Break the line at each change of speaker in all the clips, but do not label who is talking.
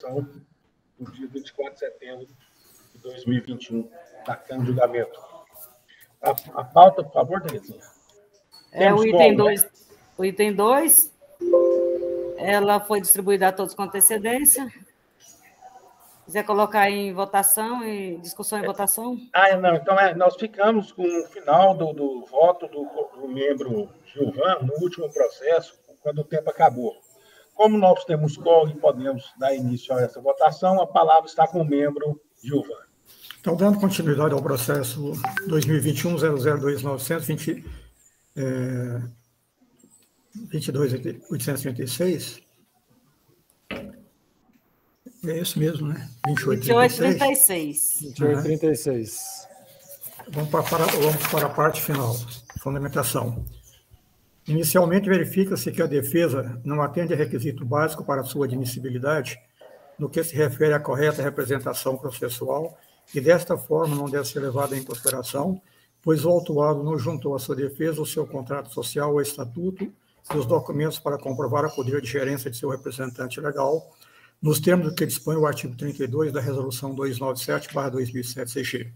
votação no dia 24 de setembro de 2021, da Câmara de Julgamento. A pauta, por favor, Terezinha.
O item 2. Né? O item 2, ela foi distribuída a todos com antecedência. Quiser colocar em votação, em discussão e votação?
Não. Então, nós ficamos com o final do voto do membro Gilvan no último processo, quando o tempo acabou. Como nós temos quórum e podemos dar início a essa votação, a palavra está com o membro Gilvan.
Então, dando continuidade ao processo 2021-002-920, 22.836, é esse mesmo, né?
28.36.
28.36.
Vamos para a parte final, fundamentação. Inicialmente, verifica-se que a defesa não atende a requisito básico para sua admissibilidade no que se refere à correta representação processual e, desta forma, não deve ser levada em consideração, pois o autuado não juntou à sua defesa o seu contrato social ou estatuto e os documentos para comprovar a poder de gerência de seu representante legal, nos termos do que dispõe o artigo 32 da Resolução 297/2007-CG.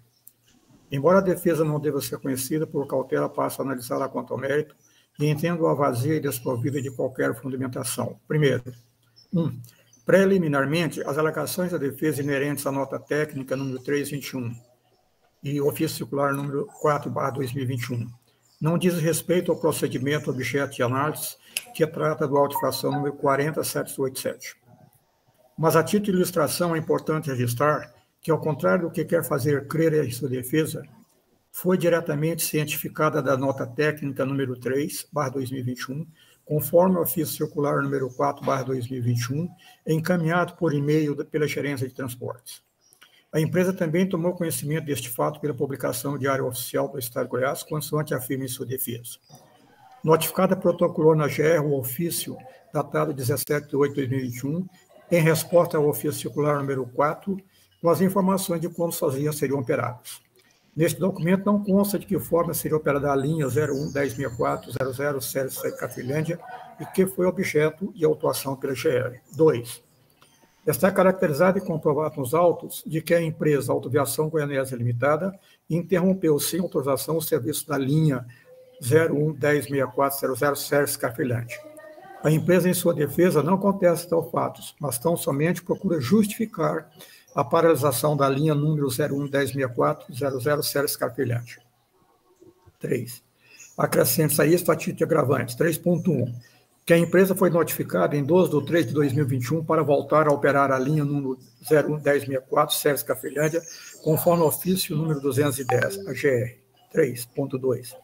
Embora a defesa não deva ser conhecida, por cautela passo a analisá-la quanto ao mérito e entendo-a vazia e desprovida de qualquer fundamentação. Primeiro, preliminarmente, as alegações da defesa inerentes à nota técnica número 321 e ofício circular número 4/2021 não diz respeito ao procedimento objeto de análise que trata do auto-infração número 40787. Mas, a título de ilustração, é importante registrar que, ao contrário do que quer fazer crer em sua defesa, foi diretamente cientificada da nota técnica número 3/2021, conforme o ofício circular número 4/2021, encaminhado por e-mail pela Gerência de Transportes. A empresa também tomou conhecimento deste fato pela publicação no Diário Oficial do Estado de Goiás, consoante afirma em sua defesa. Notificada, protocolou na GR o ofício datado 17/8/2021, em resposta ao ofício circular número 4, com as informações de como sozinhas seriam operadas. Neste documento não consta de que forma seria operada a linha 01-1064-00 Sérgio Cafilândia e que foi objeto de autuação pela GR. 2. Está caracterizado e comprovado nos autos de que a empresa Autoviação Goianésia Limitada interrompeu sem autorização o serviço da linha 01-1064-00 Sérgio Cafilândia. A empresa, em sua defesa, não contesta tal fatos, mas tão somente procura justificar a paralisação da linha número 01-1064-00 Sérgio Cafilândia. 3. Acrescente-se a isto a título de agravantes. 3.1. Que a empresa foi notificada em 12/3/2021 para voltar a operar a linha número 01-1064 Sérgio Cafilândia, conforme o ofício número 210, a GR. 3.2.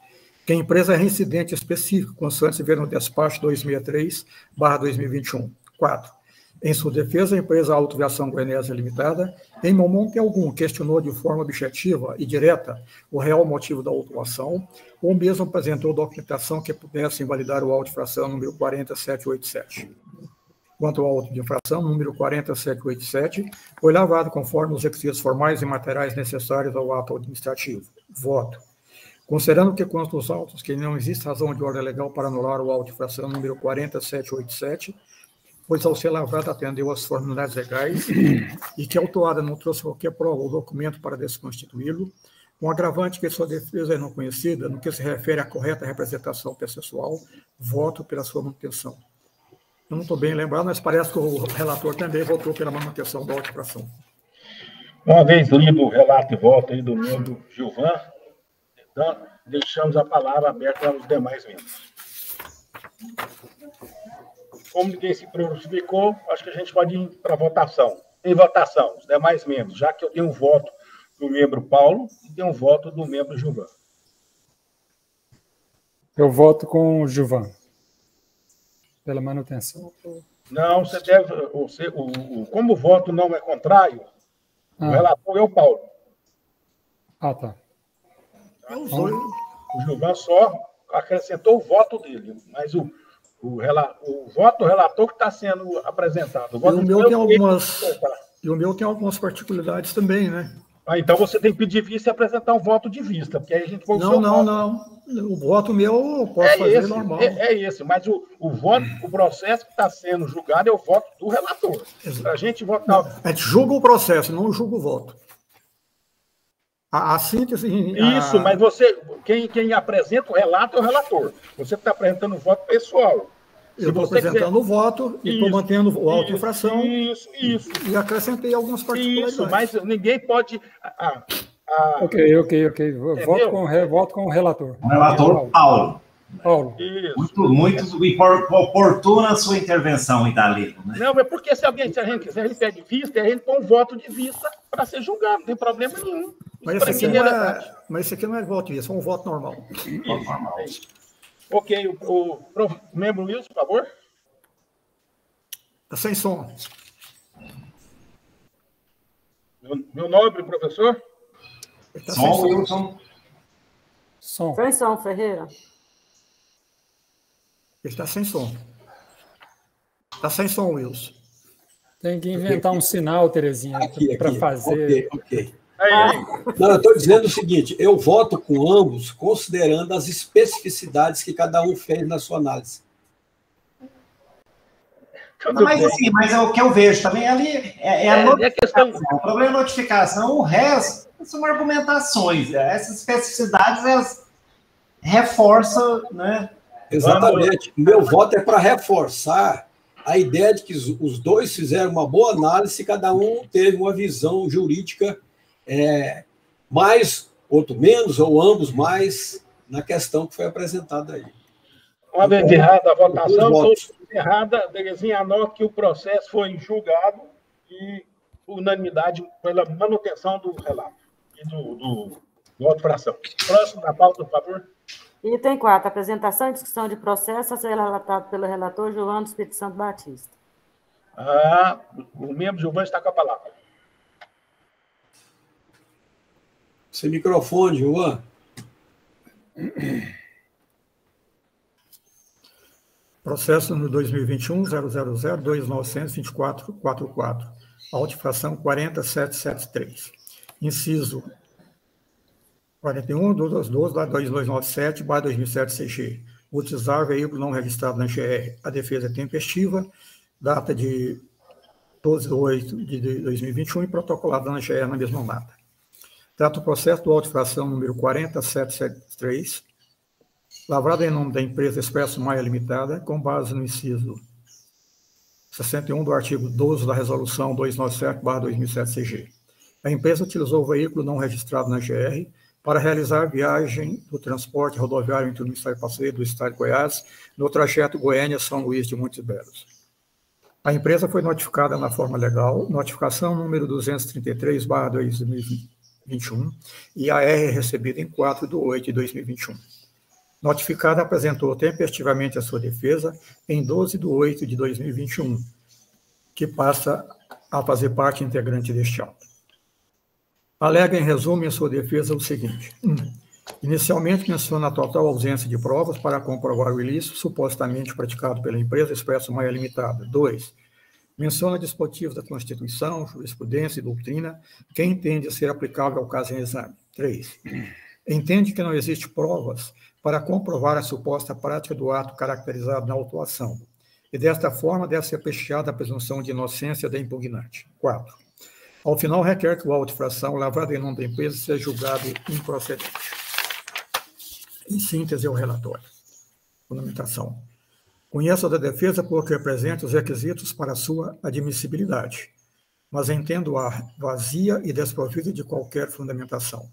Que a empresa é reincidente específico, consoante se ver no despacho 263/2021. 4. Em sua defesa, a empresa Autoviação Goianésia Limitada, em momento algum, questionou de forma objetiva e direta o real motivo da autuação, ou mesmo apresentou documentação que pudesse invalidar o auto de infração número 40787. Quanto ao auto de infração número 40787, foi lavado conforme os requisitos formais e materiais necessários ao ato administrativo. Voto. Considerando que consta os autos que não existe razão de ordem legal para anular o auto de infração número 40787, pois ao ser lavrado atendeu às formalidades legais e que a autuada não trouxe qualquer prova ou documento para desconstituí-lo, com agravante que sua defesa é não conhecida no que se refere à correta representação processual, voto pela sua manutenção. Eu não estou bem lembrado, mas parece que o relator também votou pela manutenção da auto de infração.
Uma vez lido o relato e voto aí do membro Gilvan, então, deixamos a palavra aberta aos demais membros. Como ninguém se prontificou, acho que a gente pode ir para a votação. Em votação, os demais membros, já que eu tenho um voto do membro Paulo e tenho um voto do membro Gilvan.
Eu voto com o Gilvan, pela manutenção.
Não, você deve... como o voto não é contrário, o relator é o Paulo.
Ah, tá.
O Gilvan só acrescentou o voto dele, mas o voto do relator que está sendo apresentado. O meu tem
algumas particularidades também, né?
Então você tem que pedir vista e apresentar um voto de vista, porque aí a gente põe o seu voto.
Não. O voto meu eu posso fazer normal.
É esse, mas o voto, o processo que está sendo julgado é o voto do relator. Para a gente votar.
A gente julga o processo, não julga o voto. A síntese.
Isso, mas quem apresenta o relato é o relator. Você está apresentando o voto pessoal.
Eu estou apresentando o voto e estou mantendo o auto-infração.
Isso.
E acrescentei algumas particularidades.
Isso, mas ninguém pode.
Ok. Voto com o relator.
O relator Paulo.
Isso.
Muito oportuna a sua intervenção, Idalino. Né?
Não, é porque se a gente quiser, a gente pede vista e a gente põe um voto de vista para ser julgado, não tem problema nenhum.
Mas esse aqui não é voto de vista, é um voto normal.
Normal.
Ok, o membro Wilson, por favor.
Está sem som.
Meu nobre professor.
Som, Wilson.
Som. Sem som, Ferreira.
Ele está sem som. Está sem som, Wilson.
Tem que inventar um sinal, Terezinha, para fazer.
Ok. Não, eu estou dizendo o seguinte, eu voto com ambos, considerando as especificidades que cada um fez na sua análise.
Mas é o que eu vejo também ali é a notificação. O problema é a notificação, o resto são argumentações. Essas especificidades, elas reforçam, né?
Exatamente. O meu voto é para reforçar a ideia de que os dois fizeram uma boa análise e cada um teve uma visão jurídica mais, outro menos, ou ambos mais, na questão que foi apresentada aí.
Uma vez errada a votação, todos errada, Terezinha, anota que o processo foi julgado e unanimidade pela manutenção do relato e do voto-fração. Próximo da pauta, por favor.
Item 4, apresentação e discussão de processo a ser relatado pelo relator Giovano Espírito Santo Batista.
O membro Giovano está com a palavra.
Sem microfone, Giovano.
Processo número 2021-000-2924-44. Autifração 40773. Inciso 41, 2297, 2007 CG. Utilizar veículo não registrado na GR. A defesa é tempestiva, data de 12/8 de 2021 e protocolada na GR na mesma data. Trata o processo do auto-infração número 40773, lavrado em nome da empresa Expresso Maia Limitada, com base no inciso 61 do artigo 12 da Resolução 297/2007 CG. A empresa utilizou o veículo não registrado na GR para realizar a viagem do transporte rodoviário entre o Ministério Passeio do Estado de Goiás no trajeto Goiânia-São Luís de Montes Belos. A empresa foi notificada na forma legal, notificação número 233/2021, e a R recebida em 4/8 de 2021. Notificada apresentou tempestivamente a sua defesa em 12/8 de 2021, que passa a fazer parte integrante deste auto. Alega em resumo em sua defesa o seguinte: 1. Inicialmente menciona a total ausência de provas para comprovar o ilícito supostamente praticado pela empresa Expresso Maia Limitada. 2. Menciona dispositivos da Constituição, jurisprudência e doutrina que entende ser aplicável ao caso em exame. 3. Entende que não existe provas para comprovar a suposta prática do ato caracterizado na autuação, e desta forma deve ser apreciada a presunção de inocência da impugnante. 4. Ao final, requer que o auto-infração, lavrado em nome da empresa, seja julgado improcedente. Em síntese, é o relatório. Fundamentação. Conheço da defesa porque apresenta os requisitos para sua admissibilidade, mas entendo-a vazia e desprovida de qualquer fundamentação.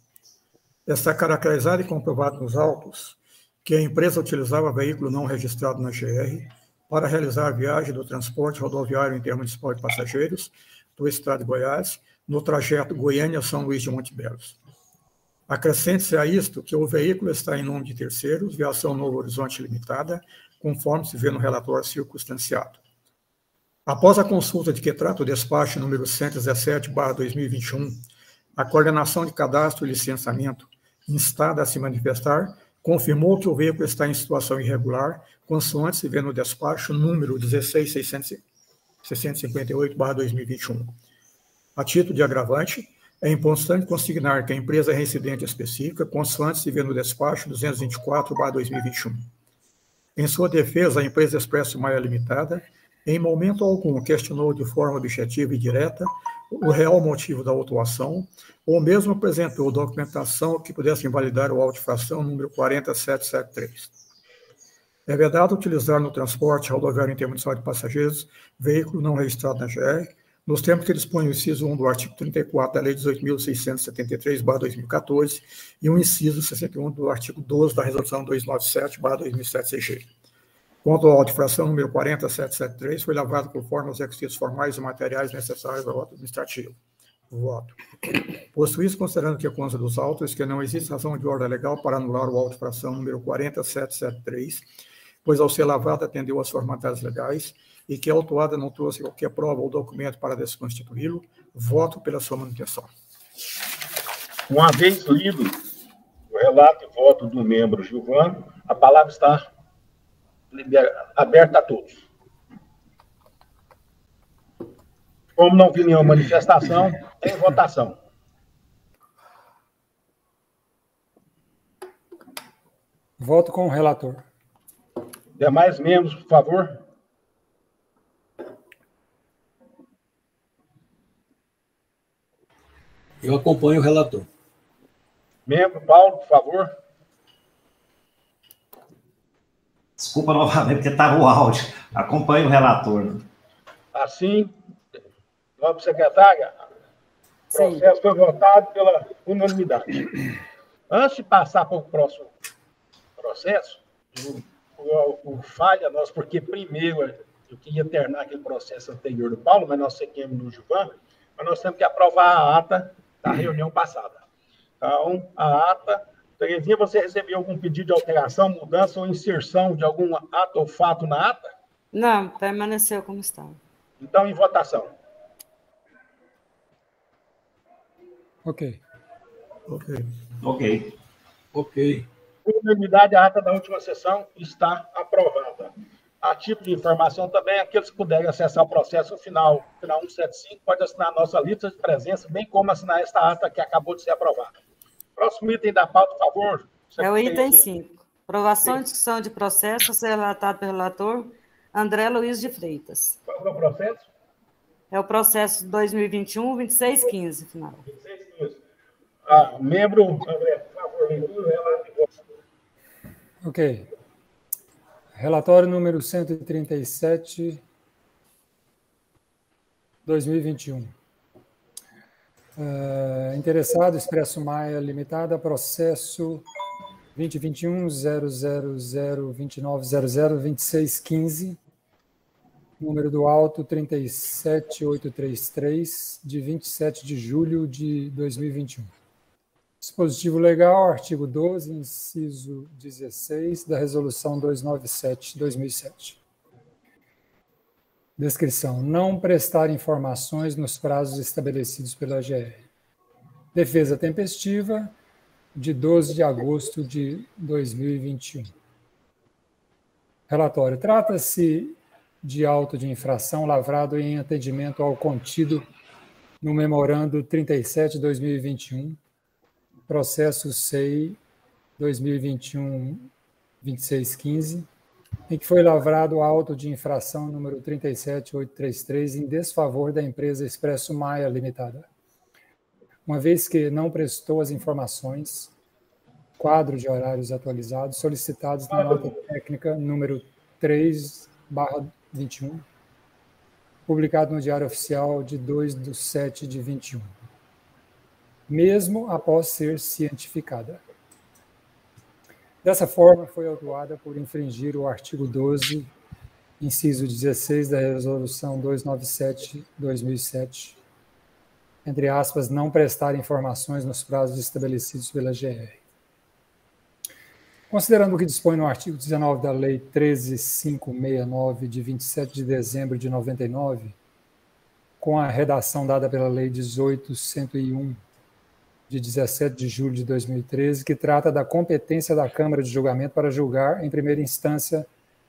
Está caracterizado e comprovado nos autos que a empresa utilizava veículo não registrado na GR para realizar a viagem do transporte rodoviário intermunicipal de passageiros do Estado de Goiás, no trajeto Goiânia-São Luís de Montes Belos. Acrescente-se a isto que o veículo está em nome de terceiros, Viação Novo Horizonte Limitada, conforme se vê no relatório circunstanciado. Após a consulta de que trata o despacho número 117/2021, a Coordenação de Cadastro e Licenciamento, instada a se manifestar, confirmou que o veículo está em situação irregular, consoante se vê no despacho número 16658/2021. A título de agravante, É importante consignar que a empresa é reincidente específica, consoante se vê no despacho 224/2021. Em sua defesa, a empresa Expresso Maia Limitada, em momento algum, questionou de forma objetiva e direta o real motivo da autuação, ou mesmo apresentou documentação que pudesse invalidar o auto de infração número 40773. É vedado utilizar no transporte rodoviário intermunicipal de passageiros veículo não registrado na GR, nos termos que dispõe o inciso 1 do artigo 34 da Lei 18.673/2014 e o inciso 61 do artigo 12 da Resolução 297/2007-CG. Quanto ao auto de infração número 40773, foi lavrado conforme os requisitos formais e materiais necessários ao auto administrativo. Voto. Posto isso, considerando que consta dos autos que não existe razão de ordem legal para anular o auto de infração número 40773, pois ao ser lavrado atendeu às formalidades legais e que a autuada não trouxe qualquer prova ou documento para desconstituí-lo, voto pela sua manutenção.
Uma vez lido o relato e voto do membro Gilvan, a palavra está aberta a todos. Como não vi nenhuma manifestação, em votação.
Voto com o relator.
Demais membros, por favor.
Eu acompanho o relator.
Membro Paulo, por favor.
Desculpa novamente, porque estava o áudio. Acompanho o relator.
Assim, nobre secretária, o processo foi votado pela unanimidade. Antes de passar para o próximo processo, o falha nosso, porque primeiro eu queria terminar aquele processo anterior do Paulo, mas nós seguimos no Gilvan, mas nós temos que aprovar a ata da reunião passada. Então, a ata... Terezinha, você recebeu algum pedido de alteração, mudança ou inserção de algum ato ou fato na ata?
Não, permaneceu como estava.
Então, em votação.
Ok.
Por unanimidade, a ata da última sessão está aprovada. A título de informação também, aqueles que puderem acessar o processo final 175, pode assinar a nossa lista de presença, bem como assinar esta ata que acabou de ser aprovada. Próximo item da pauta, por favor.
É o item 5. Aprovação e discussão de processo, a ser relatado pelo relator André Luiz de Freitas.
Qual é o processo?
É o processo 2021-2615, final.
2615. Membro André, por favor, leitura, relato e voto.
Ok. Relatório número 137, 2021. Interessado, Expresso Maia Limitada, processo 2021-00029002615, número do auto 37833, de 27 de julho de 2021. Dispositivo legal, artigo 12, inciso 16, da Resolução 297/2007. Descrição: não prestar informações nos prazos estabelecidos pela GR. Defesa tempestiva, de 12 de agosto de 2021. Relatório: trata-se de auto de infração lavrado em atendimento ao contido no memorando 37/2021, processo SEI 2021-2615, em que foi lavrado auto de infração número 37833 em desfavor da empresa Expresso Maia Limitada, uma vez que não prestou as informações, quadro de horários atualizados, solicitados na nota técnica número 3/21, publicado no Diário Oficial de 2/7/21, mesmo após ser cientificada. Dessa forma, foi autuada por infringir o artigo 12, inciso 16 da Resolução 297/2007, entre aspas, não prestar informações nos prazos estabelecidos pela GR. Considerando o que dispõe no artigo 19 da Lei 13.569, de 27 de dezembro de 99, com a redação dada pela Lei 18.101, de 17 de julho de 2013, que trata da competência da Câmara de Julgamento para julgar, em primeira instância,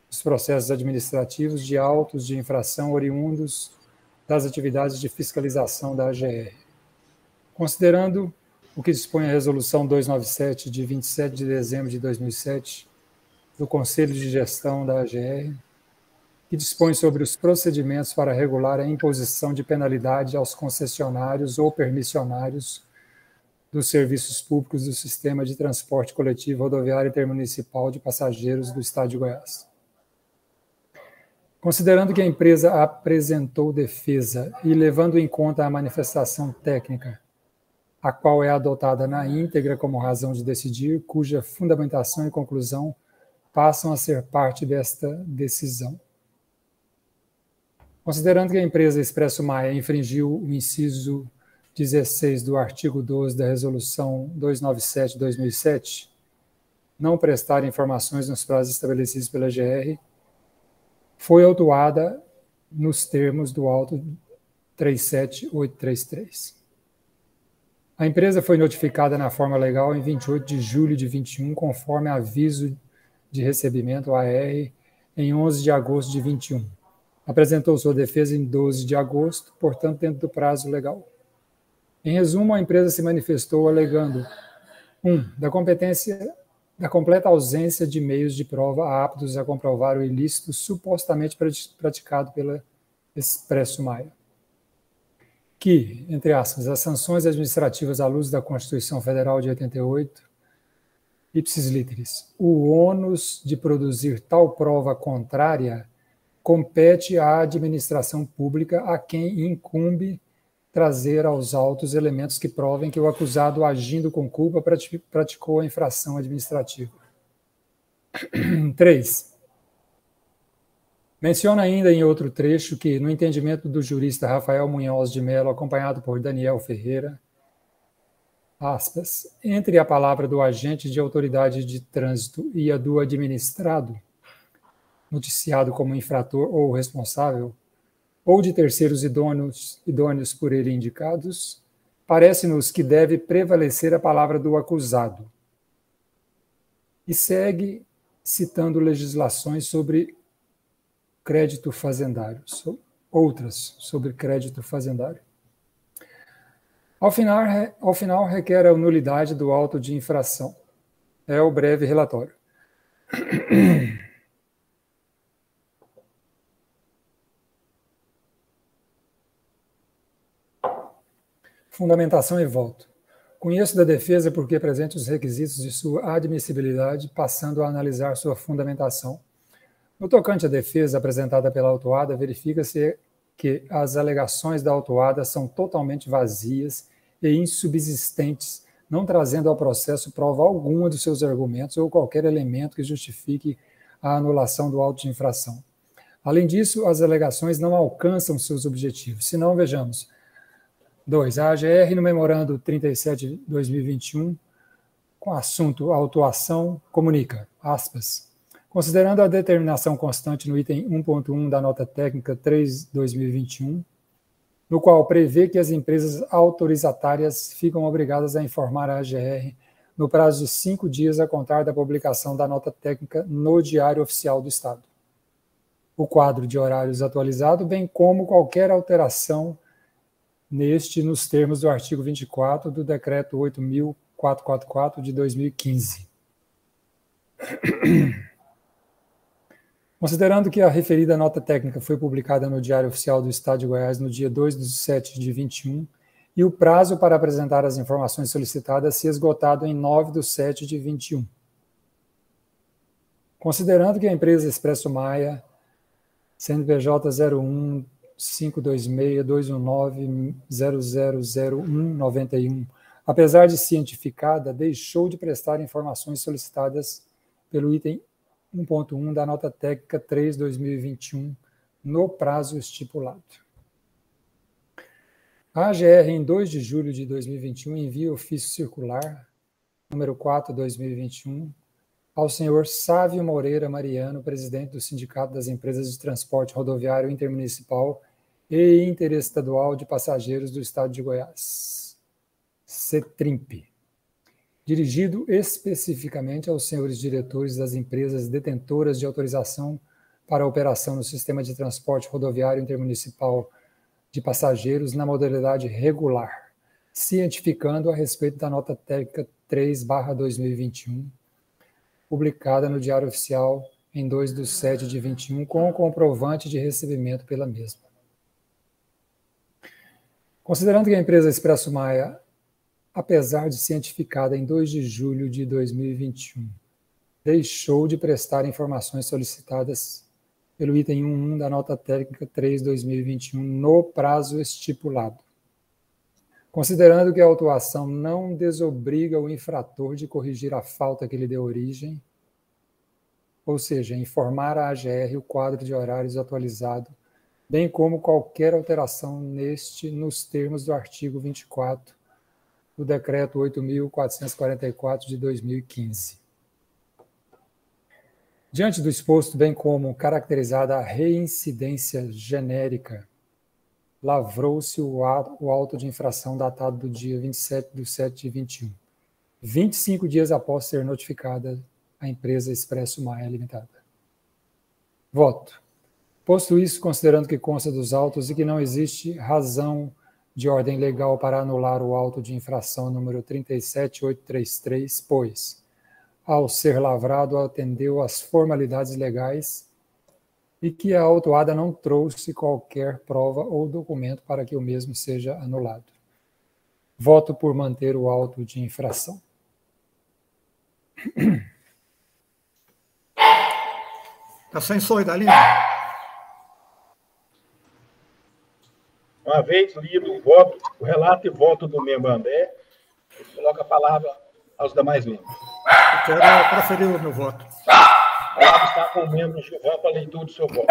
os processos administrativos de autos de infração oriundos das atividades de fiscalização da AGR. Considerando o que dispõe a Resolução 297, de 27 de dezembro de 2007, do Conselho de Gestão da AGR, que dispõe sobre os procedimentos para regular a imposição de penalidade aos concessionários ou permissionários dos serviços públicos do Sistema de Transporte Coletivo Rodoviário Intermunicipal de Passageiros do Estado de Goiás. Considerando que a empresa apresentou defesa e levando em conta a manifestação técnica, a qual é adotada na íntegra como razão de decidir, cuja fundamentação e conclusão passam a ser parte desta decisão. Considerando que a empresa Expresso Maia infringiu o inciso 16 do artigo 12 da Resolução 297/2007, não prestar informações nos prazos estabelecidos pela GR, foi autuada nos termos do auto 37833. A empresa foi notificada na forma legal em 28 de julho de 21, conforme aviso de recebimento AR em 11 de agosto de 21. Apresentou sua defesa em 12 de agosto, portanto, dentro do prazo legal. Em resumo, a empresa se manifestou alegando 1. Da completa ausência de meios de prova aptos a comprovar o ilícito supostamente praticado pela Expresso Maia. Que, entre aspas, as sanções administrativas à luz da Constituição Federal de 88, ipsis literis, o ônus de produzir tal prova contrária compete à administração pública a quem incumbe trazer aos autos elementos que provem que o acusado, agindo com culpa, praticou a infração administrativa. 3. Menciona ainda em outro trecho que, no entendimento do jurista Rafael Munhoz de Mello, acompanhado por Daniel Ferreira, aspas, entre a palavra do agente de autoridade de trânsito e a do administrado, noticiado como infrator ou responsável, ou de terceiros idôneos por ele indicados, parece-nos que deve prevalecer a palavra do acusado. E segue citando legislações sobre crédito fazendário, outras sobre crédito fazendário. Ao final, requer a nulidade do auto de infração. É o breve relatório. Fundamentação e voto. Conheço da defesa porque presente os requisitos de sua admissibilidade, passando a analisar sua fundamentação. No tocante à defesa apresentada pela autuada, verifica-se que as alegações da autuada são totalmente vazias e insubsistentes, não trazendo ao processo prova alguma dos seus argumentos ou qualquer elemento que justifique a anulação do auto de infração. Além disso, as alegações não alcançam seus objetivos. Se não, vejamos. 2. A AGR, no memorando 37/2021, com assunto autuação, comunica, aspas, considerando a determinação constante no item 1.1 da nota técnica 3/2021, no qual prevê que as empresas autorizatárias ficam obrigadas a informar a AGR no prazo de 5 dias a contar da publicação da nota técnica no Diário Oficial do Estado. O quadro de horários atualizado, bem como qualquer alteração neste nos termos do artigo 24 do Decreto 8.444 de 2015. Considerando que a referida nota técnica foi publicada no Diário Oficial do Estado de Goiás no dia 2/7/21 e o prazo para apresentar as informações solicitadas se esgotado em 9/7/21. Considerando que a empresa Expresso Maia, CNPJ 01-526-219-000191, apesar de cientificada, deixou de prestar informações solicitadas pelo item 1.1 da nota técnica 3/2021 no prazo estipulado. A AGR, em 2 de julho de 2021, envia ofício circular número 4/2021 ao senhor Sávio Moreira Mariano, presidente do Sindicato das Empresas de Transporte Rodoviário Intermunicipal e Interestadual de Passageiros do Estado de Goiás, CETRIMP, dirigido especificamente aos senhores diretores das empresas detentoras de autorização para a operação no Sistema de Transporte Rodoviário Intermunicipal de Passageiros na modalidade regular, cientificando a respeito da nota técnica 3/2021, publicada no Diário Oficial em 2/7/21, com o comprovante de recebimento pela mesma. Considerando que a empresa Expresso Maia, apesar de cientificada em 2 de julho de 2021, deixou de prestar informações solicitadas pelo item 1.1 da nota técnica 3/2021 no prazo estipulado. Considerando que a autuação não desobriga o infrator de corrigir a falta que lhe deu origem, ou seja, informar à AGR o quadro de horários atualizado, bem como qualquer alteração neste nos termos do artigo 24 do Decreto 8.444 de 2015. Diante do exposto, bem como caracterizada a reincidência genérica, lavrou-se o auto de infração datado do dia 27/7/21, 25 dias após ser notificada a empresa Expresso Maia Limitada. Voto. Posto isso, considerando que consta dos autos e que não existe razão de ordem legal para anular o auto de infração número 37833, pois, ao ser lavrado, atendeu às formalidades legais e que a autuada não trouxe qualquer prova ou documento para que o mesmo seja anulado. Voto por manter o auto de infração.
Está sem som, Idalina?
Uma vez lido o relato e voto do membro André, eu coloco a palavra aos demais membros.
Eu quero proferir o meu voto.
A palavra está com o membro Gilvan para a leitura do seu voto.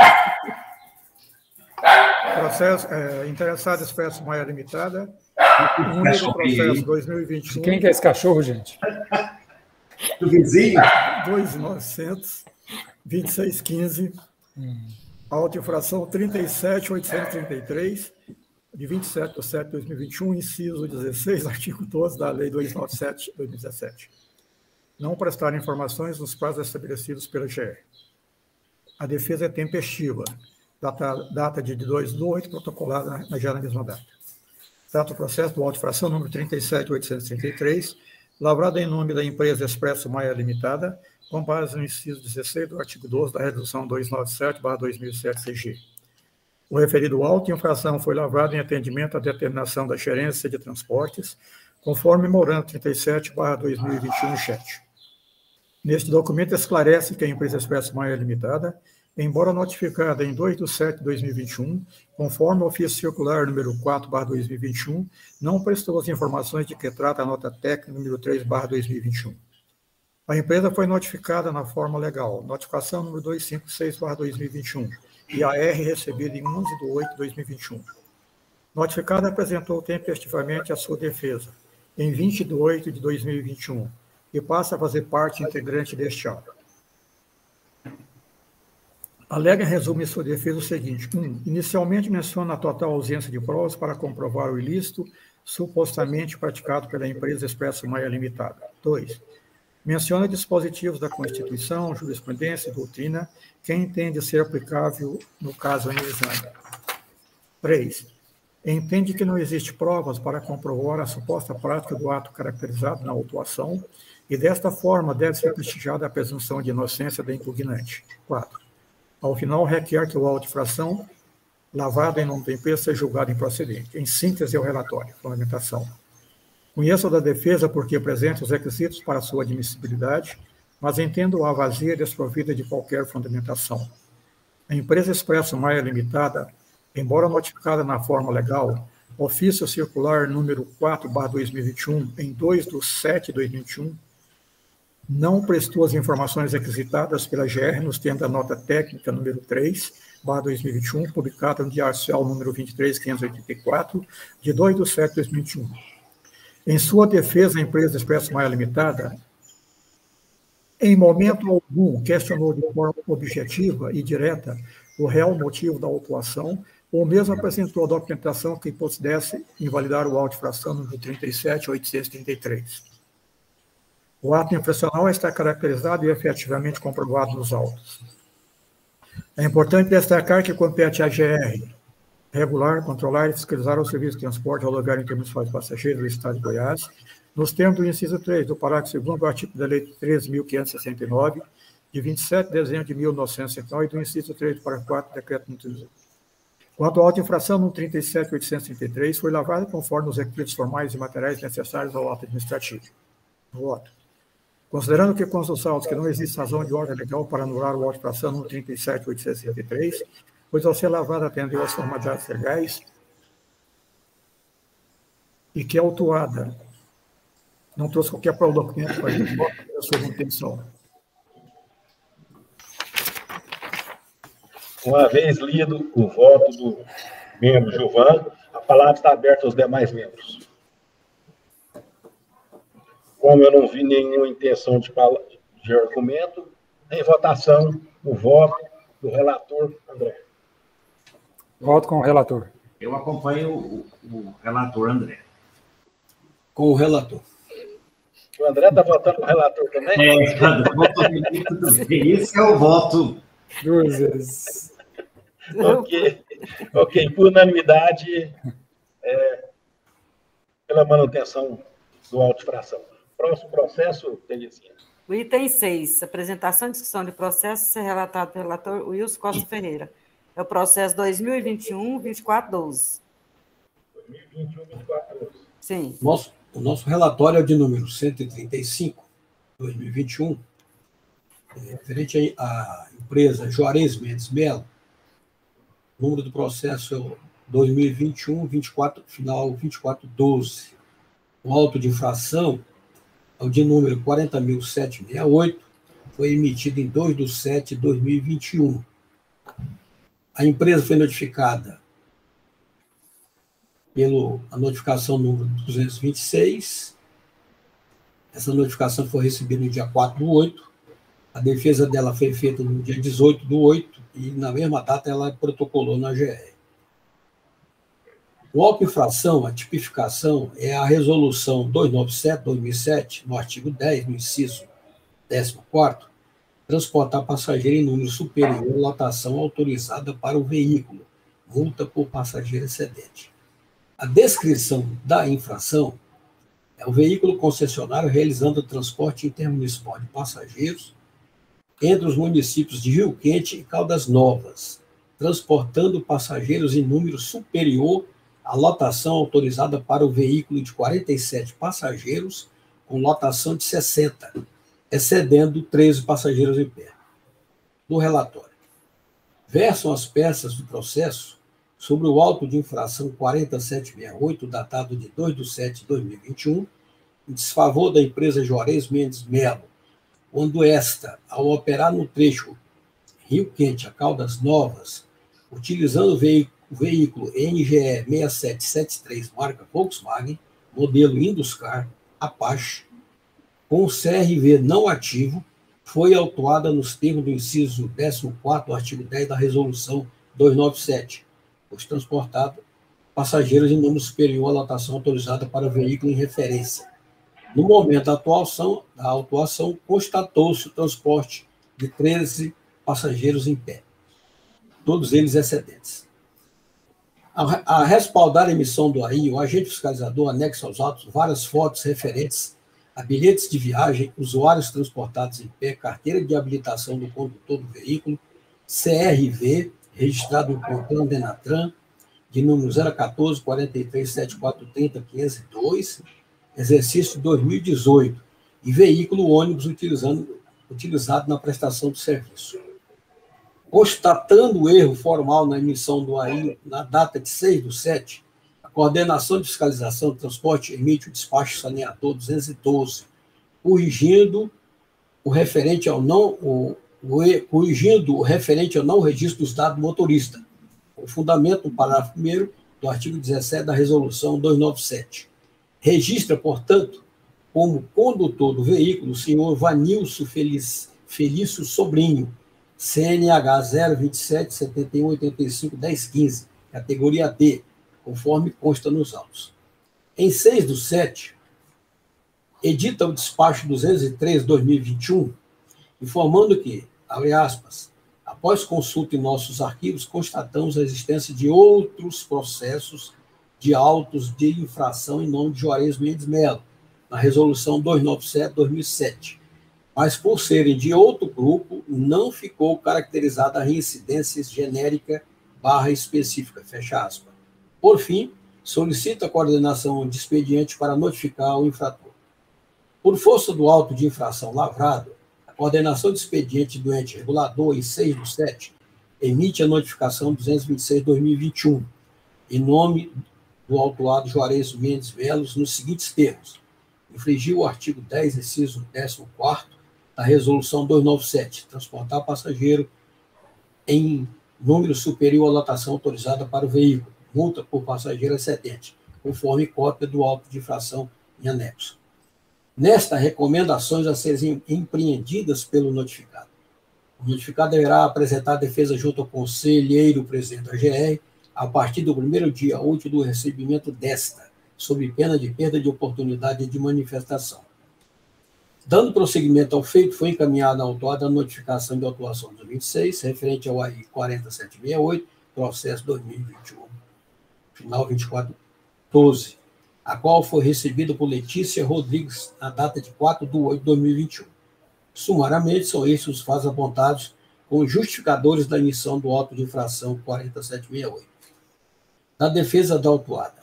Processo interessado Expresso Maia Limitada. Número do processo 2021.
Quem que é esse cachorro, gente?
Do vizinho?
2.900, 2615. Auto-infração 37.833, de 27/7/2021, inciso 16, artigo 12 da Lei 297/2017. Não prestar informações nos prazos estabelecidos pela GR. A defesa é tempestiva, data de 2/8, protocolada já na mesma data. Trata o processo do auto-infração número 37.833, lavrado em nome da empresa Expresso Maia Limitada, com base no inciso 16 do artigo 12 da Resolução 297/2007 CG. O referido auto infração foi lavrado em atendimento à determinação da Gerência de Transportes, conforme memorando 37/2021 chat. Neste documento esclarece que a empresa Expresso Maia Limitada, embora notificada em 2/7/2021, conforme o ofício circular número 4/2021, não prestou as informações de que trata a nota técnica número 3/2021. A empresa foi notificada na forma legal, notificação número 256/2021, e a R recebida em 11/8/2021. Notificada apresentou tempestivamente a sua defesa, em 20/8/2021, e passa a fazer parte integrante deste ato. Alega em resumo em sua defesa o seguinte: 1. Inicialmente menciona a total ausência de provas para comprovar o ilícito supostamente praticado pela empresa Expresso Maia Limitada. 2. Menciona dispositivos da Constituição, jurisprudência e doutrina que entende ser aplicável no caso em exame. 3. Entende que não existe provas para comprovar a suposta prática do ato caracterizado na autuação e, desta forma, deve ser prestigiada a presunção de inocência da impugnante. 4. Ao final, requer que o auto de infração, lavrado em nome da empresa, seja julgado improcedente. Em síntese, é o relatório. Fundamentação. Conheço da defesa porque apresenta os requisitos para sua admissibilidade, mas entendo-a vazia e desprovida de qualquer fundamentação. A empresa Expresso Maia Limitada, embora notificada na forma legal, ofício circular número 4/2021, em 2/7/2021, não prestou as informações requisitadas pela GR nos termos da nota técnica número 3/2021, publicada no Diário Oficial número 23.584, de 2/7/2021. Em sua defesa, a empresa Expresso Maia Limitada, em momento algum, questionou de forma objetiva e direta o real motivo da autuação, ou mesmo apresentou a documentação que pudesse invalidar o auto de infração número 37.833. O ato infracional está caracterizado e efetivamente comprovado nos autos. É importante destacar que compete à GR regular, controlar e fiscalizar o serviço de transporte rodoviário intermunicipal de passageiros do Estado de Goiás, nos termos do inciso 3 do parágrafo 2º do artigo da Lei 13.569, de 27 de dezembro de 1969, e do inciso 3 do parágrafo 4 do Decreto número 18. Quanto à auto-infração número 37.833, foi lavada conforme os requisitos formais e materiais necessários ao ato administrativo. Voto. Considerando que consta os autos que não existe razão de ordem legal para anular o auto-infração número 37.863, pois ao ser lavada atendeu às formalidades legais e que a autuada não trouxe qualquer prova do documento para a sua manutenção.
Uma vez lido o voto do membro Gilvan, a palavra está aberta aos demais membros. Como eu não vi nenhuma intenção de argumento, em votação, o voto do relator André.
Voto com o relator.
Eu acompanho o relator André.
Com o relator.
O André está votando com o relator também?
Isso é o voto.
2 vezes.
Ok, por unanimidade, pela manutenção do auto-infração. Próximo processo, Terezinha.
O item 6, apresentação e discussão de processo, ser relatado pelo relator Wilson Costa Ferreira. É o processo 2021-2412.
2021-2412.
Sim.
O nosso relatório é o de número 135, 2021, referente à empresa Juarez Mendes Melo. O número do processo é o 2021-24, final 2412. O auto de infração é o de número 40.768, foi emitido em 2/7/2021. A empresa foi notificada a notificação número 226. Essa notificação foi recebida no dia 4/8. A defesa dela foi feita no dia 18/8 e, na mesma data, ela protocolou na GR. O auto-infração, a tipificação, é a resolução 297/2007, no artigo 10, no inciso 14º, transportar passageiro em número superior à lotação autorizada para o veículo, multa por passageiro excedente. A descrição da infração é o veículo concessionário realizando o transporte intermunicipal de passageiros entre os municípios de Rio Quente e Caldas Novas, transportando passageiros em número superior à lotação autorizada para o veículo de 47 passageiros, com lotação de 60, excedendo 13 passageiros em pé. No relatório, versam as peças do processo sobre o auto de infração 4768, datado de 2/7/2021, em desfavor da empresa Juarez Mendes Melo, quando esta, ao operar no trecho Rio Quente a Caldas Novas, utilizando o veículo NGE 6773, marca Volkswagen, modelo Induscar, Apache, com CRV não ativo, foi autuada nos termos do inciso 14º, artigo 10 da Resolução 297, pois transportado passageiros em número superior à lotação autorizada para o veículo em referência. No momento da autuação, constatou-se o transporte de 13 passageiros em pé, todos eles excedentes. A respaldar a emissão do AI, o agente fiscalizador anexa aos autos várias fotos referentes a bilhetes de viagem, usuários transportados em pé, carteira de habilitação do condutor do veículo, CRV, registrado no CONTRAN Denatran, de número 014 43 7430 502, exercício 2018, e veículo ônibus utilizado na prestação do serviço. Constatando o erro formal na emissão do AI na data de 6/7, a Coordenação de Fiscalização do Transporte emite o despacho saneador 212, corrigindo o referente ao não registro dos dados do motorista, com fundamento no parágrafo 1º do artigo 17 da Resolução 297. Registra, portanto, como condutor do veículo o senhor Vanilson Felício Sobrinho, CNH 027 71 85 1015, categoria D, conforme consta nos autos. Em 6/7, edita o despacho 203/2021, informando que, abre aspas, Após consulta em nossos arquivos, constatamos a existência de outros processos de autos de infração em nome de Juarez Mendes Melo, na Resolução 297/2007. Mas, por serem de outro grupo, não ficou caracterizada a reincidência genérica / específica, fecha aspas. Por fim, solicita a coordenação de expediente para notificar o infrator. Por força do auto de infração lavrado, a coordenação de expediente do ente regulador, em 6/7, emite a notificação 226/2021, em nome do autuado Juarez Mendes Melo, nos seguintes termos: infringir o artigo 10, inciso 14º, da Resolução 297, transportar passageiro em número superior à lotação autorizada para o veículo, multa por passageiro excedente, conforme cópia do auto de infração em anexo. Nesta, recomendações a serem empreendidas pelo notificado. O notificado deverá apresentar a defesa junto ao conselheiro presidente da GR a partir do primeiro dia útil do recebimento desta, sob pena de perda de oportunidade de manifestação. Dando prosseguimento ao feito, foi encaminhada à autuada a notificação de autuação do 26, referente ao AI 4768, processo 2021, final 24/12, a qual foi recebida por Letícia Rodrigues na data de 4/8/2021. Sumariamente, são esses os fatos apontados como justificadores da emissão do auto de infração 4768. Da defesa da autuada.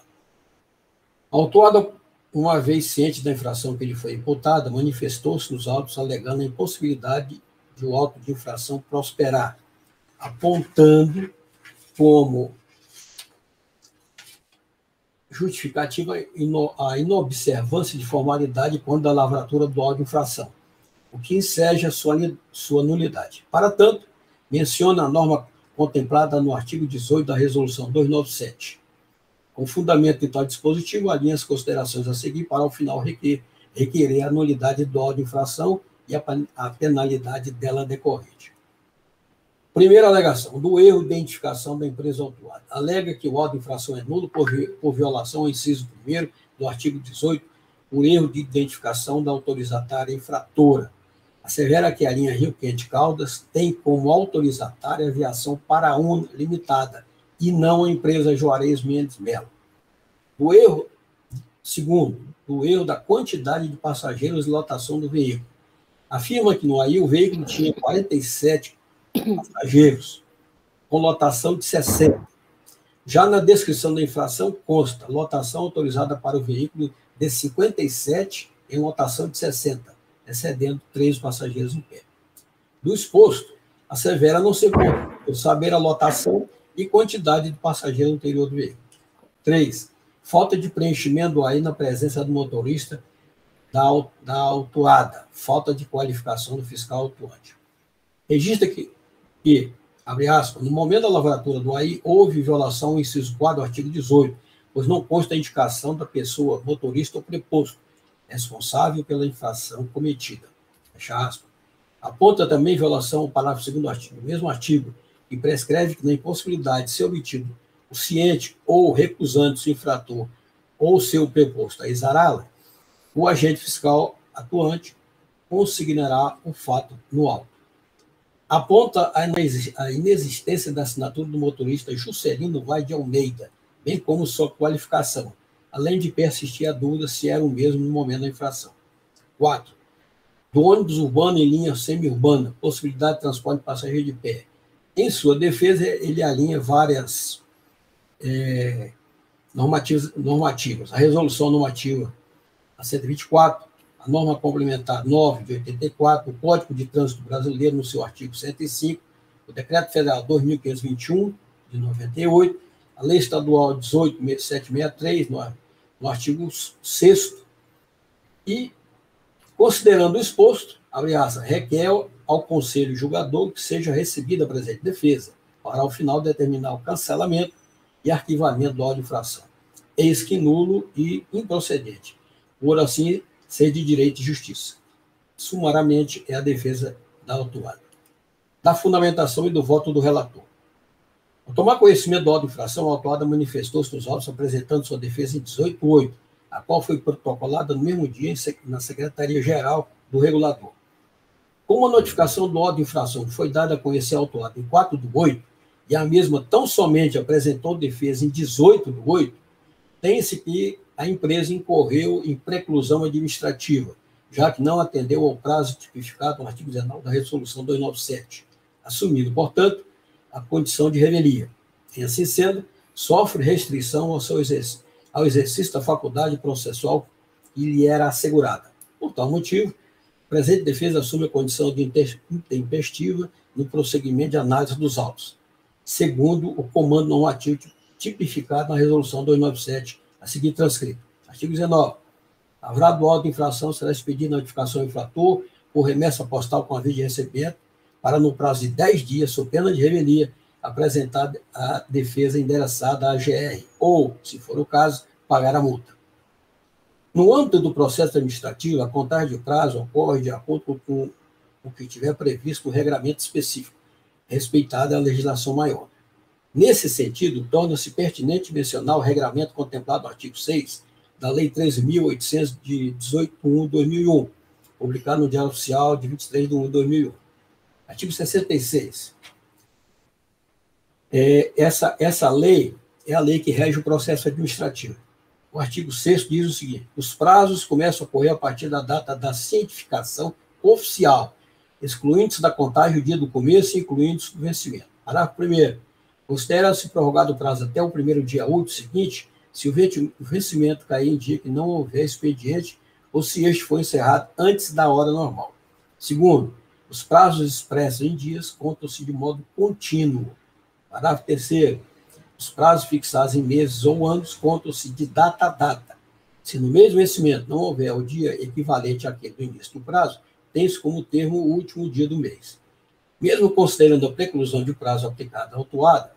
A autuada, uma vez ciente da infração que lhe foi imputada, manifestou-se nos autos alegando a impossibilidade de o auto de infração prosperar, apontando como justificativa a inobservância de formalidade quando da lavratura do auto de infração, o que enseja sua nulidade. Para tanto, menciona a norma contemplada no artigo 18 da Resolução 297. Com fundamento em tal dispositivo, alinha as considerações a seguir para, ao final, requerer a nulidade do auto de infração e a penalidade dela decorrente. Primeira alegação, do erro de identificação da empresa autuada. Alega que o auto de infração é nulo por violação ao inciso 1º do artigo 18, por erro de identificação da autorizatária infratora. Assevera que a linha Rio Quente Caldas tem como autorizatária a Aviação Paraúna Limitada e não a empresa Juarez Mendes Melo. Segundo, do erro da quantidade de passageiros e lotação do veículo. Afirma que no AI o veículo tinha 47 passageiros, com lotação de 60. Já na descrição da infração consta lotação autorizada para o veículo de 57 em lotação de 60, excedendo 3 passageiros em pé. Do exposto, assevera não ser possível saber a lotação e quantidade de passageiros no interior do veículo. 3. Falta de preenchimento do AI na presença do motorista da autuada. Falta de qualificação do fiscal autuante. Registra que, abre aspas, no momento da lavratura do AI, houve violação ao inciso 4 do artigo 18, pois não consta a indicação da pessoa, motorista ou preposto, responsável pela infração cometida. Fecha aspas. Aponta também violação ao parágrafo 2º do artigo, do mesmo artigo, que prescreve que na impossibilidade de ser obtido o ciente ou recusante-se o infrator ou seu preposto a exará-la, o agente fiscal atuante consignará o fato no auto. Aponta a inexistência da assinatura do motorista Juscelino Vai de Almeida, bem como sua qualificação, além de persistir a dúvida se era o mesmo no momento da infração. 4. Do ônibus urbano em linha semi-urbana, possibilidade de transporte de passageiro de pé. Em sua defesa, ele alinha várias normativas. A resolução normativa a 124, a norma complementar 9 de 84, o Código de Trânsito Brasileiro, no seu artigo 105, o Decreto Federal 2521, de 98, a Lei Estadual 18763, no artigo 6º, e, considerando o exposto, abre aspas, requer ao Conselho Julgador que seja recebida a presente defesa, para, ao final, determinar o cancelamento e arquivamento do auto de infração, eis que nulo e improcedente, por assim ser de direito e justiça. Sumariamente, é a defesa da autuada. Da fundamentação e do voto do relator. Ao tomar conhecimento do auto de infração, a autuada manifestou-se nos autos apresentando sua defesa em 18/8, a qual foi protocolada no mesmo dia na Secretaria-Geral do Regulador. Como a notificação do auto de infração foi dada a conhecer ao autuado em 4/8, e a mesma tão somente apresentou defesa em 18/8, tem-se que a empresa incorreu em preclusão administrativa, já que não atendeu ao prazo tipificado no artigo 19 da Resolução 297, assumindo, portanto, a condição de revelia. E assim sendo, sofre restrição ao exercício da faculdade processual que lhe era assegurada. Por tal motivo, a presente defesa assume a condição de intempestiva no prosseguimento de análise dos autos, segundo o comando normativo tipificado na Resolução 297, a seguir transcrito. Artigo 19. Lavrado o auto de infração, será expedida notificação ao infrator por remessa postal com aviso de recebimento, para, no prazo de 10 dias, sob pena de revelia, apresentar a defesa endereçada à GR, ou, se for o caso, pagar a multa. No âmbito do processo administrativo, a contagem de prazo ocorre de acordo com o que tiver previsto no regramento específico, respeitada a legislação maior. Nesse sentido, torna-se pertinente mencionar o regramento contemplado no artigo 6 da Lei 13.800, de 18/1/2001, publicado no Diário Oficial de 23/1/2001. Artigo 66. Essa lei é a lei que rege o processo administrativo. O artigo 6º diz o seguinte: os prazos começam a ocorrer a partir da data da cientificação oficial, excluindo-se da contagem o dia do começo e incluindo-se o vencimento. Parágrafo 1º. Considera-se prorrogado o prazo até o primeiro dia útil seguinte, se o vencimento cair em dia que não houver expediente ou se este for encerrado antes da hora normal. Segundo, os prazos expressos em dias contam-se de modo contínuo. Parágrafo 3º. Os prazos fixados em meses ou anos contam-se de data a data. Se no mesmo vencimento não houver o dia equivalente àquele do início do prazo, tem-se como termo o último dia do mês. Mesmo considerando a preclusão de prazo aplicada à autuada,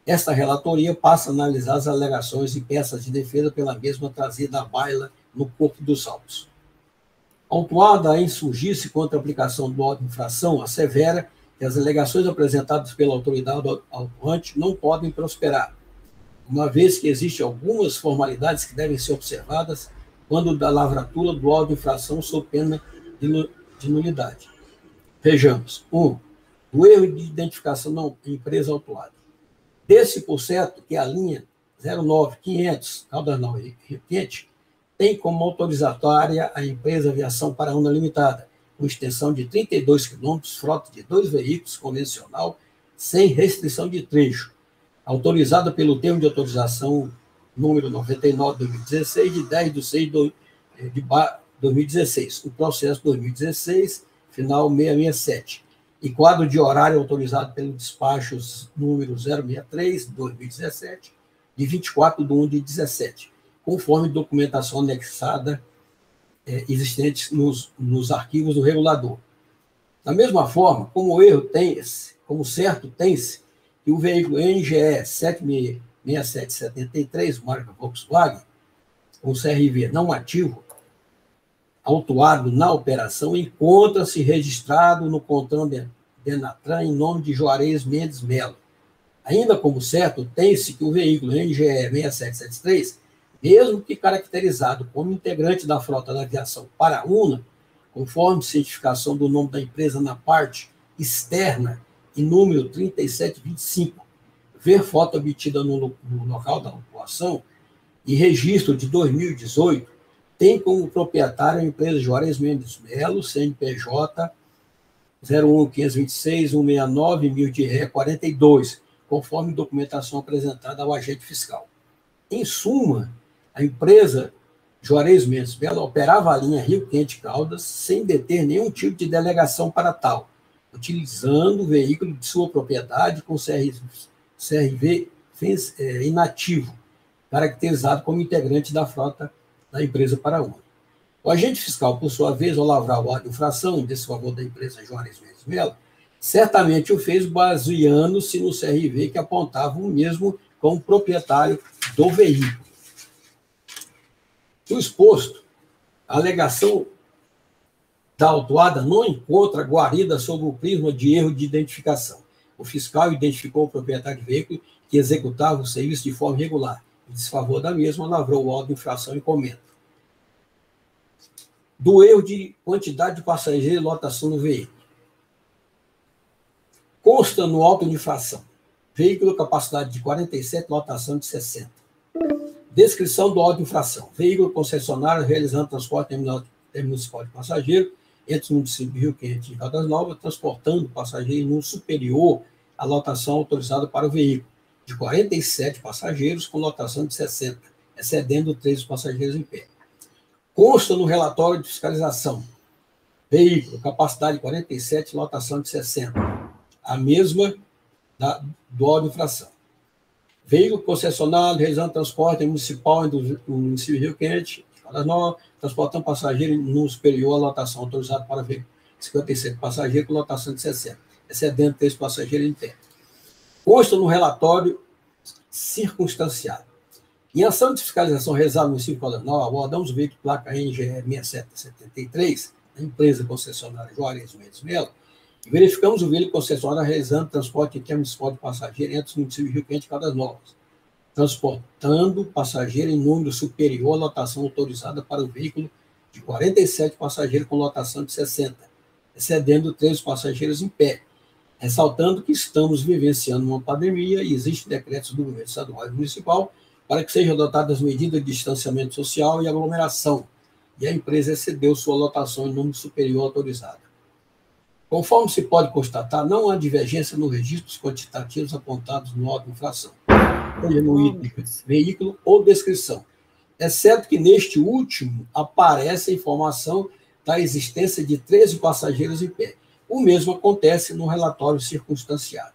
esta relatoria passa a analisar as alegações e peças de defesa pela mesma trazida à baila no corpo dos autos. A autuada a insurgir-se contra a aplicação do auto de infração assevera que as alegações apresentadas pela autoridade autuante não podem prosperar, uma vez que existem algumas formalidades que devem ser observadas quando da lavratura do auto de infração sob pena de nulidade. Vejamos. 1. O erro de identificação da empresa autuada. Desse por certo que a linha 09500, Caldas e Rio Quente, tem como autorizatória a empresa Aviação Paraúna Limitada, com extensão de 32 quilômetros, frota de 2 veículos convencional, sem restrição de trecho, autorizada pelo termo de autorização número 99/2016, de 10/6/2016, o processo 2016, final 667, e quadro de horário autorizado pelo despacho número 063/2017, de 24/1/17, conforme documentação anexada existentes nos arquivos do regulador. Da mesma forma, como certo tem-se que o veículo NGE 76773, marca Volkswagen, com CRV não ativo, autuado na operação, encontra-se registrado no CONTRAN Denatran em nome de Juarez Mendes Melo. Ainda como certo, tem-se que o veículo NGE 6773, mesmo que caracterizado como integrante da frota da aviação Paraúna, conforme cientificação do nome da empresa na parte externa e número 3725, ver foto obtida no local da autuação e registro de 2018, tem como proprietário a empresa Juarez Mendes Melo, CNPJ 01.526.169, de Ré 42, conforme documentação apresentada ao agente fiscal. Em suma, a empresa Juarez Mendes Melo operava a linha Rio Quente Caldas sem deter nenhum tipo de delegação para tal, utilizando o veículo de sua propriedade com CRV inativo, caracterizado como integrante da frota da empresa Paraúna. O agente fiscal, por sua vez, ao lavrar o auto de infração em desfavor da empresa Juarez Mendes Melo, certamente o fez baseando-se no CRV que apontava o mesmo como proprietário do veículo. O exposto, a alegação da autuada não encontra guarida sob o prisma de erro de identificação. O fiscal identificou o proprietário do veículo que executava o serviço de forma irregular. Em desfavor da mesma, lavrou o auto de infração e comenta. Do erro de quantidade de passageiros e lotação no veículo. Consta no auto de infração: veículo capacidade de 47, lotação de 60. Descrição do auto de infração: veículo concessionário realizando transporte municipal de passageiro entre os municípios de Rio Quente e Caldas Novas, transportando passageiro em número superior à lotação autorizada para o veículo, de 47 passageiros com lotação de 60, excedendo 13 passageiros em pé. Consta no relatório de fiscalização: veículo, capacidade de 47, lotação de 60, a mesma do auto de infração. Veículo concessionário realizando transporte municipal no município de Rio Quente, Caldas Novas, transportando passageiro em número superior à lotação autorizada para veículo, 57 passageiros com lotação de 60, excedendo 3 passageiros em pé. Consta no relatório circunstanciado: em ação de fiscalização realizada no município de Caldas Novas, abordamos o veículo placa NGE 6773, da empresa concessionária Juarez Mendes Melo, e verificamos o veículo concessionário realizando transporte intermunicipal de passageiro entre os municípios de Rio Quente e Caldas Novas, transportando passageiro em número superior à lotação autorizada para o veículo, de 47 passageiros com lotação de 60, excedendo 13 passageiros em pé, ressaltando que estamos vivenciando uma pandemia e existem decretos do governo estadual e municipal para que sejam adotadas medidas de distanciamento social e aglomeração, e a empresa excedeu sua lotação em número superior autorizado. Conforme se pode constatar, não há divergência nos registros quantitativos apontados no auto de infração, seja no item veículo ou descrição, exceto que neste último aparece a informação da existência de 13 passageiros em pé. O mesmo acontece no relatório circunstanciado.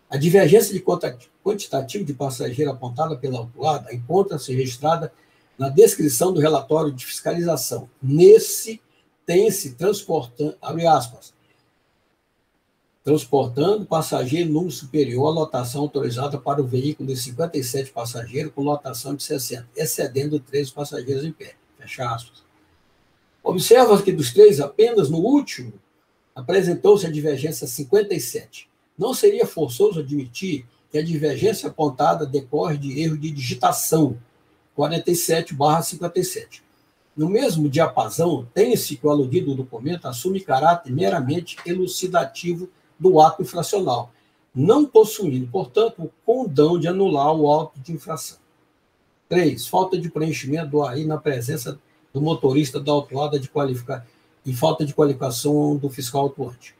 A divergência de quantitativo de passageiro apontada pela autuada encontra-se registrada na descrição do relatório de fiscalização. Nesse, tem-se transportando, abre aspas, transportando passageiro em número superior à lotação autorizada para o veículo de 57 passageiros com lotação de 60, excedendo 13 passageiros em pé. Fecha aspas. Observa que dos 3, apenas no último, apresentou-se a divergência 57. Não seria forçoso admitir que a divergência apontada decorre de erro de digitação, 47/57. No mesmo diapasão, tem-se que o aludido documento assume caráter meramente elucidativo do ato infracional, não possuindo, portanto, o condão de anular o auto de infração. 3. Falta de preenchimento do AI na presença do motorista da autuada e falta de qualificação do fiscal autuante.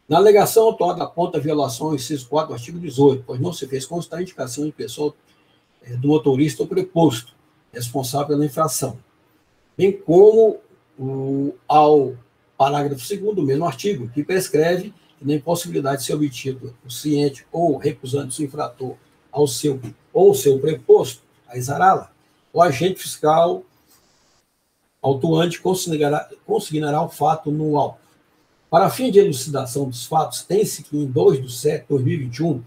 Na alegação, a autuada aponta violação ao inciso 4 do artigo 18, pois não se fez constar a indicação de pessoa do motorista ou preposto, responsável pela infração, bem como ao parágrafo 2º do mesmo artigo, que prescreve que na impossibilidade de ser obtido o ciente ou recusante-se o infrator ao seu preposto a exará-la, o agente fiscal autuante consignará o fato no auto. Para fim de elucidação dos fatos, tem-se que em 2/7/2021,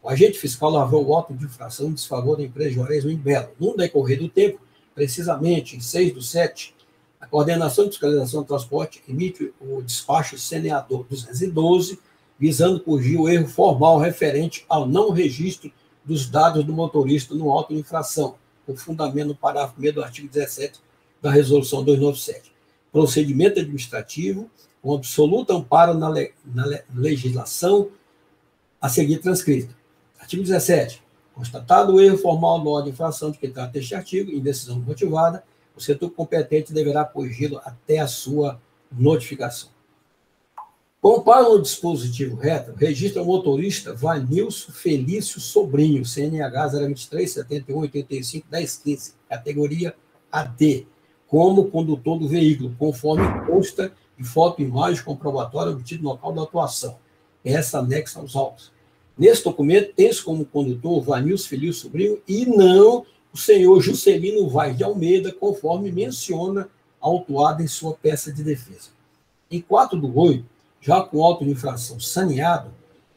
o agente fiscal lavrou o auto de infração em desfavor da empresa Juarez Mendes Melo. No decorrer do tempo, precisamente em 6/7, a Coordenação de Fiscalização do Transporte emite o despacho CNA 212, visando corrigir o erro formal referente ao não registro dos dados do motorista no auto de infração, com fundamento no parágrafo 1º do artigo 17 da Resolução 297. Procedimento administrativo com absoluto amparo na legislação a seguir transcrita. Artigo 17. Constatado o erro formal no auto de infração de que trata este artigo, em decisão motivada, o setor competente deverá corrigi-lo até a sua notificação. Compara o dispositivo reto, registra o motorista Vanilson Felício Sobrinho, CNH 023 71 85 1015, categoria AD, como condutor do veículo, conforme consta em foto e imagem comprobatória obtido no local da atuação. Essa anexa aos autos. Nesse documento, tem-se como condutor Vanilson Felício Sobrinho e não o senhor Juscelino Vaz de Almeida, conforme menciona a autuada em sua peça de defesa. Em 4/8, já com auto de infração saneado,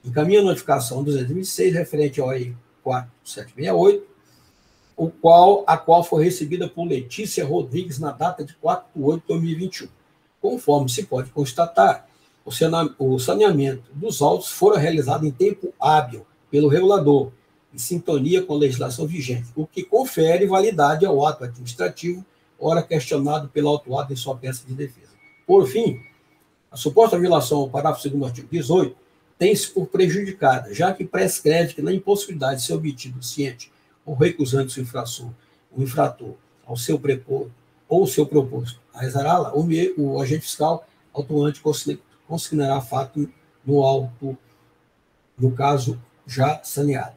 encaminha a notificação 226 referente ao EI 4768, a qual foi recebida por Letícia Rodrigues na data de 4/8/2021. Conforme se pode constatar, o saneamento dos autos fora realizado em tempo hábil pelo regulador, em sintonia com a legislação vigente, o que confere validade ao ato administrativo, ora questionado pela autuada em sua peça de defesa. Por fim, a suposta violação ao parágrafo 2º do artigo 18 tem-se por prejudicada, já que prescreve que na impossibilidade de ser obtido ciente ou recusante o infrator ao seu propósito ou seu propósito a exará-la, o agente fiscal autuante consignará fato no caso já saneado.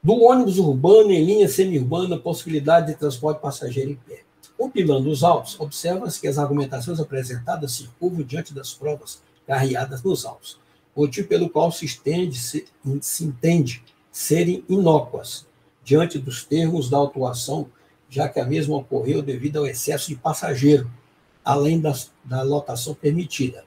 Do ônibus urbano em linha semi-urbana, possibilidade de transporte passageiro em pé. Compilando os autos, observa-se que as argumentações apresentadas circulam diante das provas carreadas nos autos, motivo pelo qual se entende serem inócuas diante dos termos da autuação, já que a mesma ocorreu devido ao excesso de passageiro, além da lotação permitida.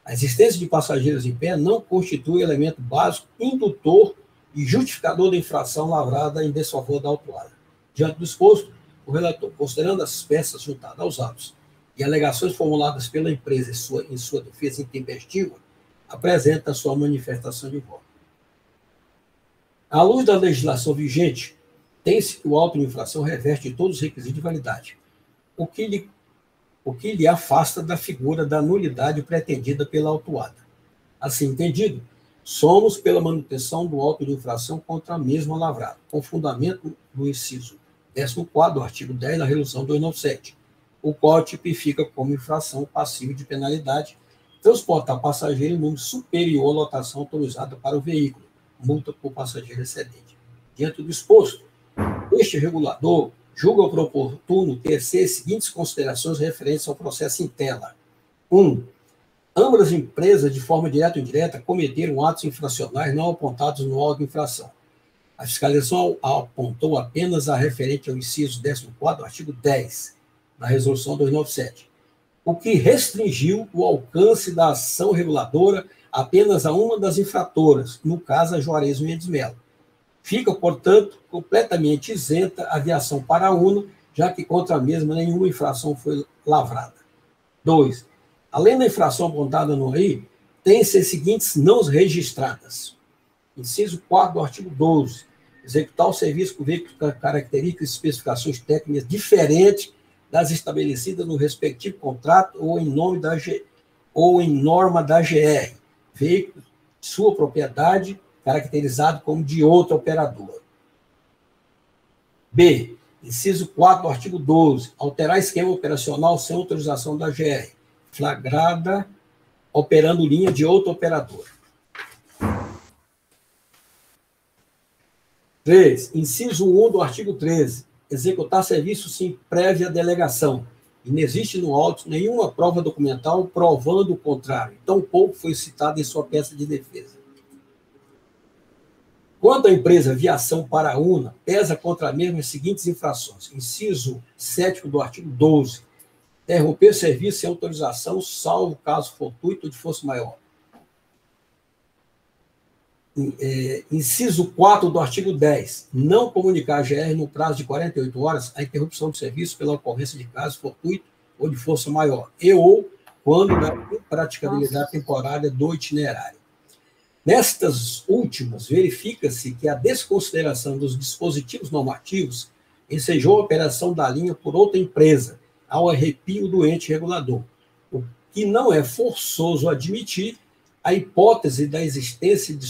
A existência de passageiros em pé não constitui elemento básico, indutor e justificador da infração lavrada em desfavor da autuada. Diante do exposto, o relator, considerando as peças juntadas aos autos e alegações formuladas pela empresa em sua defesa intempestiva, apresenta sua manifestação de voto. À luz da legislação vigente, tem-se que o auto de infração reveste todos os requisitos de validade, o que lhe afasta da figura da nulidade pretendida pela autuada. Assim entendido, somos pela manutenção do auto de infração contra a mesma lavrada, com fundamento no inciso 14º do artigo 10 da Resolução 297, o qual tipifica como infração passiva de penalidade transportar passageiro em número superior à lotação autorizada para o veículo, multa por passageiro excedente. Diante do exposto, este regulador julga oportuno tecer as seguintes considerações referentes ao processo em tela. 1. Ambas as empresas, de forma direta ou indireta, cometeram atos infracionais não apontados no auto de infração. A fiscalização apontou apenas a referente ao inciso 14º do artigo 10 da Resolução 297, o que restringiu o alcance da ação reguladora apenas a uma das infratoras, no caso a Juarez Mendes Melo. Fica, portanto, completamente isenta a aviação Paraúna, já que contra a mesma nenhuma infração foi lavrada. 2. Além da infração apontada no AI, tem-se as seguintes não registradas. Inciso 4 do artigo 12. Executar o serviço com veículos com características e especificações técnicas diferentes das estabelecidas no respectivo contrato ou em norma da GR. Veículo de sua propriedade, caracterizado como de outra operadora. B. Inciso 4 do artigo 12. Alterar esquema operacional sem autorização da GR, flagrada operando linha de outra operadora. 3. Inciso 1 do artigo 13. Executar serviço sem prévia delegação. E não existe no auto nenhuma prova documental provando o contrário. Tampouco foi citado em sua peça de defesa. Quanto à empresa Viação Paraúna, pesa contra a mesma as seguintes infrações. Inciso 7 do artigo 12. Interromper serviço sem autorização, salvo caso fortuito ou de força maior. Inciso 4 do artigo 10. Não comunicar à GR no prazo de 48 horas a interrupção do serviço pela ocorrência de caso fortuito ou de força maior, ou quando da impraticabilidade temporária do itinerário. Nestas últimas, verifica-se que a desconsideração dos dispositivos normativos ensejou a operação da linha por outra empresa, ao arrepio do ente regulador, o que não é forçoso admitir a hipótese da existência de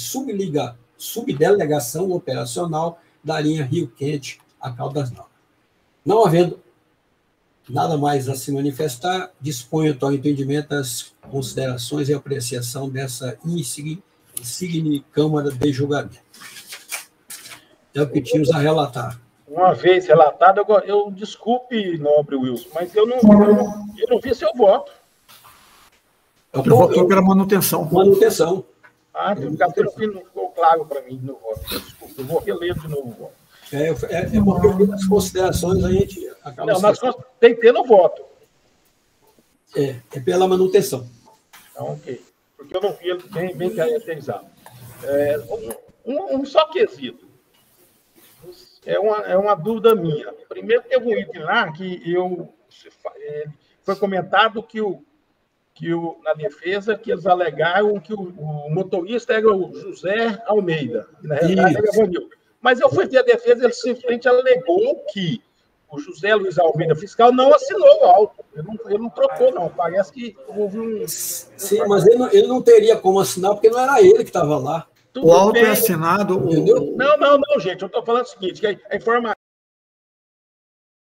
subdelegação operacional da linha Rio Quente a Caldas Novas. Não havendo nada mais a se manifestar, disponho então entendimento das considerações e apreciação dessa insigne Câmara de Julgamento. É o que tínhamos a relatar.
Uma vez relatado, eu desculpe, nobre Wilson, mas eu não vi seu voto.
Ele votou pela manutenção.
Manutenção.
Porque não ficou claro para mim no voto. Desculpa, eu vou reler de novo o voto.
Porque as considerações a gente acaba...
Não, mas tem que ter no voto.
É pela manutenção.
Então, ok. Porque eu não vi ele bem caracterizado. Um só quesito. É uma dúvida minha. Primeiro, teve um item lá que foi comentado que na defesa, que eles alegaram que o motorista era o José Almeida, na realidade era Vanil. Mas eu fui ver a defesa, ele simplesmente alegou que o José Luiz Almeida, fiscal, não assinou o auto. Ele não trocou, não. Parece que houve um...
Sim, mas ele não teria como assinar, porque não era ele que estava lá.
O auto é assinado...
Não, gente. Eu estou falando o seguinte, que